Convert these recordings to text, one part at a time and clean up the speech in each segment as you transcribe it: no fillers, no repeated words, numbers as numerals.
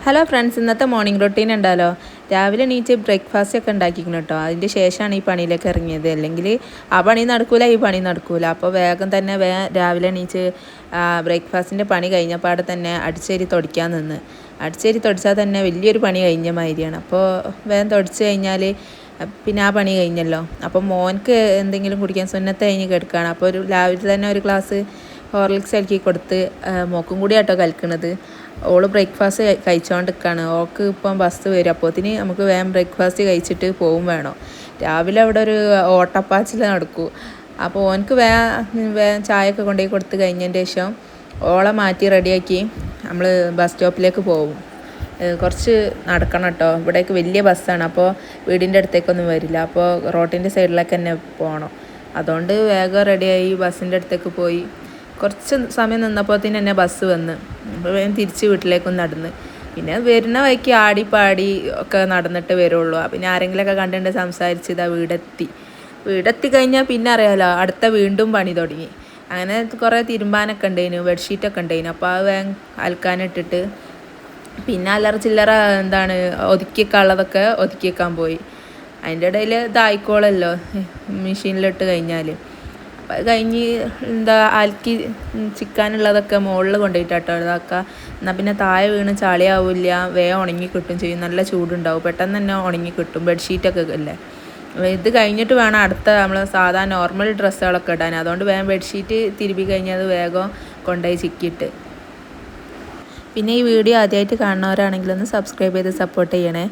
Hello friends, ഇന്നത്തെ morning routine ഉണ്ടല്ലോ. രാവിലെ എണീറ്റ് ബ്രേക്ക്ഫാസ്റ്റ് ഒക്കെ ഉണ്ടാക്കിക്കണം കേട്ടോ. അതിൻ്റെ ശേഷമാണ് ഈ പണിയിലേക്ക് ഇറങ്ങിയത്. അല്ലെങ്കിൽ ആ പണി നടക്കൂല, ഈ പണി നടക്കൂല. അപ്പോൾ വേഗം തന്നെ രാവിലെ എണീറ്റ് ബ്രേക്ക്ഫാസ്റ്റിൻ്റെ പണി കഴിഞ്ഞപ്പാടെ തന്നെ അടിച്ചേരി തുടയ്ക്കാൻ നിന്ന്. അടിച്ചേരി തുടച്ചാൽ തന്നെ വലിയൊരു പണി കഴിഞ്ഞ മാതിരിയാണ്. അപ്പോൾ വേഗം തുടച്ച് കഴിഞ്ഞാൽ പിന്നെ ആ പണി കഴിഞ്ഞല്ലോ. അപ്പോൾ മോൻക്ക് എന്തെങ്കിലും കുടിക്കാൻ സുന്നത്ത് കഴിഞ്ഞ് കിടക്കുകയാണ്. അപ്പോൾ രാവിലെ തന്നെ ഒരു ഗ്ലാസ് ഹോർലിക്സ് കലക്കി കൊടുത്ത് മോക്കും കൂടി ആട്ടോ കലക്കണത്. ഓള് ബ്രേക്ക്ഫാസ്റ്റ് കഴിച്ചുകൊണ്ടിരിക്കുകയാണ്. ഓൾക്ക് ഇപ്പം ബസ് വരും. അപ്പോഴത്തേന് നമുക്ക് വേഗം ബ്രേക്ക്ഫാസ്റ്റ് കഴിച്ചിട്ട് പോവും വേണം. രാവിലെ അവിടെ ഒരു ഓട്ടപ്പാച്ചിൽ നടക്കും. അപ്പോൾ ഓനക്ക് വേഗം ചായയൊക്കെ കൊണ്ടുപോയി കൊടുത്ത് കഴിഞ്ഞതിന് ശേഷം ഓളെ മാറ്റി റെഡിയാക്കി നമ്മൾ ബസ് സ്റ്റോപ്പിലേക്ക് പോകും. കുറച്ച് നടക്കണം കേട്ടോ. ഇവിടേക്ക് വലിയ ബസ്സാണ്. അപ്പോൾ വീടിൻ്റെ അടുത്തേക്കൊന്നും വരില്ല. അപ്പോൾ റോഡിൻ്റെ സൈഡിലേക്ക് തന്നെ പോകണം. അതുകൊണ്ട് വേഗം റെഡിയായി ബസ്സിൻ്റെ അടുത്തേക്ക് പോയി. കുറച്ച് സമയം നിന്നപ്പോഴത്തേന് തന്നെ ബസ് വന്ന്. അപ്പോൾ വേഗം തിരിച്ച് വീട്ടിലേക്കൊന്ന് നടന്ന്. പിന്നെ വരുന്ന വഴിക്ക് ആടിപ്പാടി ഒക്കെ നടന്നിട്ട് വരുള്ളൂ. പിന്നെ ആരെങ്കിലുമൊക്കെ കണ്ടിട്ട് സംസാരിച്ച് ഇതാ വീടെത്തി കഴിഞ്ഞാൽ പിന്നെ അറിയാമല്ലോ, അടുത്ത വീണ്ടും പണി തുടങ്ങി. അങ്ങനെ കുറേ തിരുമ്പാനൊക്കെ ഉണ്ടായിരുന്നു, ബെഡ്ഷീറ്റൊക്കെ ഉണ്ടായിരുന്നു. അപ്പോൾ അത് വേഗം അലക്കാനിട്ടിട്ട് പിന്നെ അല്ലറ ചില്ലറ ഒതുക്കിയൊക്കെ ഉള്ളതൊക്കെ ഒതുക്കിയേക്കാൻ പോയി. അതിൻ്റെ ഇടയിൽ ഇതായിക്കോളല്ലോ മെഷീനിലിട്ട് കഴിഞ്ഞാൽ. അപ്പം അത് കഴിഞ്ഞ് അലക്കി ചിക്കാനുള്ളതൊക്കെ മുകളിൽ കൊണ്ടുപോയിട്ടാട്ടോ ഇതാക്കുക. എന്നാൽ പിന്നെ താഴെ വീണ് ചളിയാവില്ല, വേഗം ഉണങ്ങി കിട്ടും ചെയ്യും. നല്ല ചൂടുണ്ടാവും, പെട്ടെന്ന് തന്നെ ഉണങ്ങി കിട്ടും. ബെഡ്ഷീറ്റൊക്കെ അല്ലേ. ഇത് കഴിഞ്ഞിട്ട് വേണം അടുത്ത നമ്മൾ സാധാരണ നോർമൽ ഡ്രസ്സുകളൊക്കെ ഇടാൻ. അതുകൊണ്ട് വേഗം ബെഡ്ഷീറ്റ് തിരുമ്പി കഴിഞ്ഞാൽ അത് വേഗം കൊണ്ടുപോയി ചിക്കിയിട്ട്. പിന്നെ ഈ വീഡിയോ ആദ്യമായിട്ട് കാണുന്നവരാണെങ്കിലൊന്ന് സബ്സ്ക്രൈബ് ചെയ്ത് സപ്പോർട്ട് ചെയ്യണേ.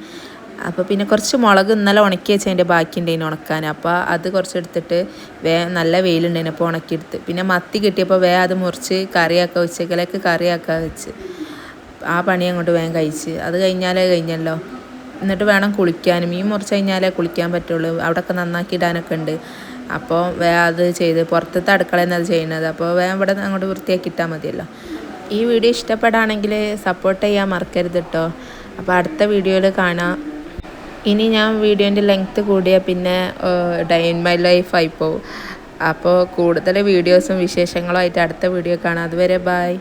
അപ്പോൾ പിന്നെ കുറച്ച് മുളക് ഇന്നലെ ഉണക്കി വെച്ചതിൻ്റെ ബാക്കി ഉണ്ടായിരുന്നു ഉണക്കാൻ. അപ്പോൾ അത് കുറച്ചെടുത്തിട്ട് നല്ല വെയിലുണ്ടായിരുന്നു, അപ്പോൾ ഉണക്കിയെടുത്ത്. പിന്നെ മത്തി കിട്ടിയപ്പോൾ അത് മുറിച്ച് കറിയാക്കാൻ ഉച്ചക്കലേക്ക് കറിയാക്കാൻ വെച്ച് ആ പണി അങ്ങോട്ട് വേഗം കഴിച്ച്. അത് കഴിഞ്ഞല്ലോ. എന്നിട്ട് വേണം കുളിക്കാൻ. മീൻ മുറിച്ച് കഴിഞ്ഞാലേ കുളിക്കാൻ പറ്റുള്ളൂ. അവിടെയൊക്കെ നന്നാക്കി ഇടാനൊക്കെ ഉണ്ട്. അപ്പോൾ അത് ചെയ്ത് പുറത്തത്തെ അടുക്കളയിൽ നിന്ന് അത് ചെയ്യുന്നത്. അപ്പോൾ ഇവിടെ അങ്ങോട്ട് വൃത്തിയാക്കി ഇട്ടാൽ മതിയല്ലോ. ഈ വീഡിയോ ഇഷ്ടപ്പെടുകയാണെങ്കിൽ സപ്പോർട്ട് ചെയ്യാൻ മറക്കരുത് കേട്ടോ. അപ്പോൾ അടുത്ത വീഡിയോയിൽ കാണാം. ഇനി ഞാൻ വീഡിയോൻ്റെ ലെങ്ത്ത് കൂടിയാൽ പിന്നെ ഡേ ഇൻ മൈ ലൈഫ് ആയിപ്പോവും. അപ്പോൾ കൂടുതൽ വീഡിയോസും വിശേഷങ്ങളും ആയിട്ട് അടുത്ത വീഡിയോ കാണാം. അതുവരെ ബൈ.